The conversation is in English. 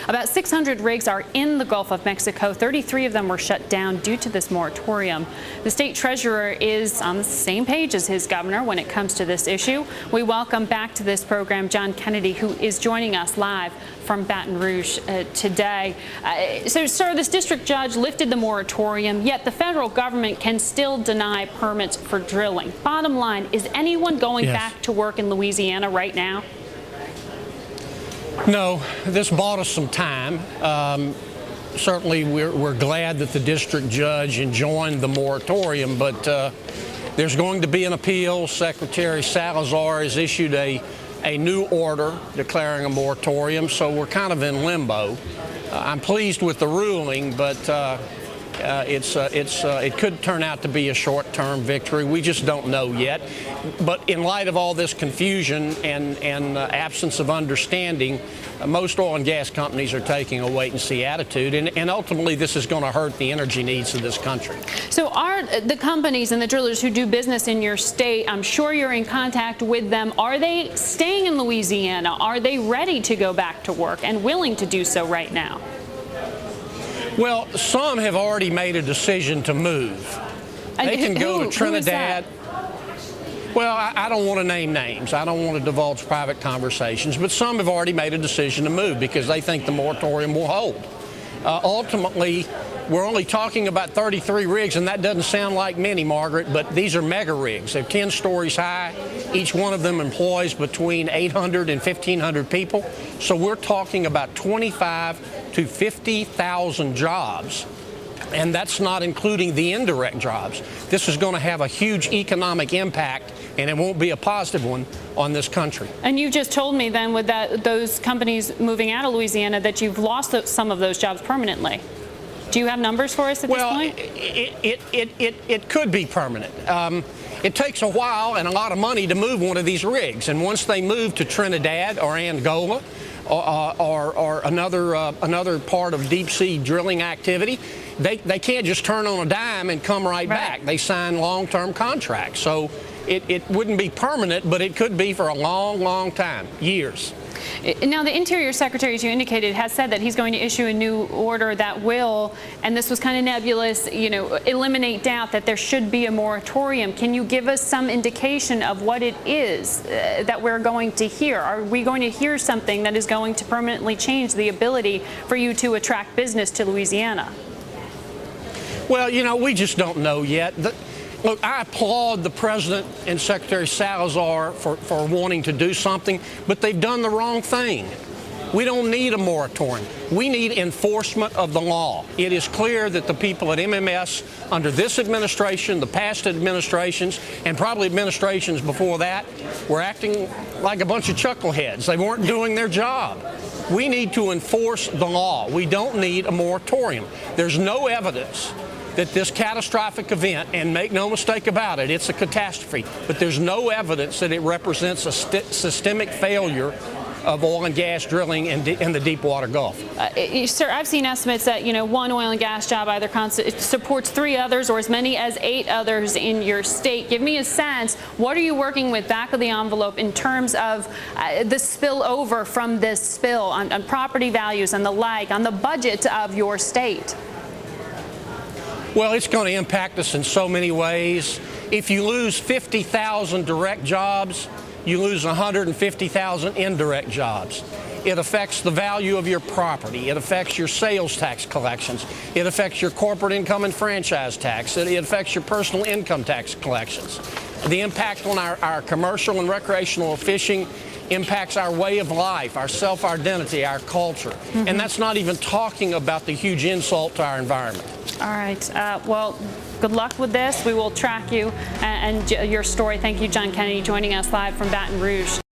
About 600 rigs are in the Gulf of Mexico. 33 of them were shut down due to this moratorium. The state treasurer is on the same page as his governor when it comes to this issue. We welcome back to this program John Kennedy, who is joining us live from Baton Rouge today. So, sir, this district judge lifted the moratorium, yet the federal government can still deny permits for drilling. Bottom line, is anyone going back to work in Louisiana right now? No, this bought us some time. Certainly, we're glad that the district judge enjoined the moratorium, but there's going to be an appeal. Secretary Salazar has issued a new order declaring a moratorium, so we're kind of in limbo. I'm pleased with the ruling, but it could turn out to be a short-term victory. We just don't know yet. But in light of all this confusion and absence of understanding, most oil and gas companies are taking a wait-and-see attitude, and ultimately this is going to hurt the energy needs of this country. So are the companies and the drillers who do business in your state, I'm sure you're in contact with them, are they staying in Louisiana? Are they ready to go back to work and willing to do so right now? Well, some have already made a decision to move. They can go to Trinidad. Well, I don't want to name names. I don't want to divulge private conversations, but some have already made a decision to move because they think the moratorium will hold. Ultimately, we're only talking about 33 rigs, and that doesn't sound like many, Margaret, but these are mega rigs. They're 10 stories high. Each one of them employs between 800 and 1,500 people. So we're talking about 25 to 50,000 jobs. And that's not including the indirect jobs. This is going to have a huge economic impact, and it won't be a positive one on this country. And you just told me then with those companies moving out of Louisiana that you've lost some of those jobs permanently. Do you have numbers for us at this point? It could be permanent. It takes a while and a lot of money to move one of these rigs, and once they move to Trinidad or Angola or another part of deep sea drilling activity, they can't just turn on a dime and come right back. They sign long-term contracts. So it wouldn't be permanent, but it could be for a long, long time, years. Now, the Interior Secretary, as you indicated, has said that he's going to issue a new order that will, and this was kind of nebulous, eliminate doubt that there should be a moratorium. Can you give us some indication of what it is that we're going to hear? Are we going to hear something that is going to permanently change the ability for you to attract business to Louisiana? Well, we just don't know yet. Look, I applaud the President and Secretary Salazar for wanting to do something, but they've done the wrong thing. We don't need a moratorium. We need enforcement of the law. It is clear that the people at MMS under this administration, the past administrations, and probably administrations before that, were acting like a bunch of chuckleheads. They weren't doing their job. We need to enforce the law. We don't need a moratorium. There's no evidence that this catastrophic event, and make no mistake about it, it's a catastrophe, but there's no evidence that it represents a systemic failure of oil and gas drilling in the Deepwater Gulf. Sir, I've seen estimates that one oil and gas job either supports 3 others or as many as 8 others in your state. Give me a sense, what are you working with back of the envelope in terms of the spillover from this spill on property values and the like, on the budget of your state? Well, it's going to impact us in so many ways. If you lose 50,000 direct jobs, you lose 150,000 indirect jobs. It affects the value of your property. It affects your sales tax collections. It affects your corporate income and franchise tax. It affects your personal income tax collections. The impact on our commercial and recreational fishing impacts our way of life, our self-identity, our culture. And that's not even talking about the huge insult to our environment. All right. Well, good luck with this. We will track you and your story. Thank you, John Kennedy, joining us live from Baton Rouge.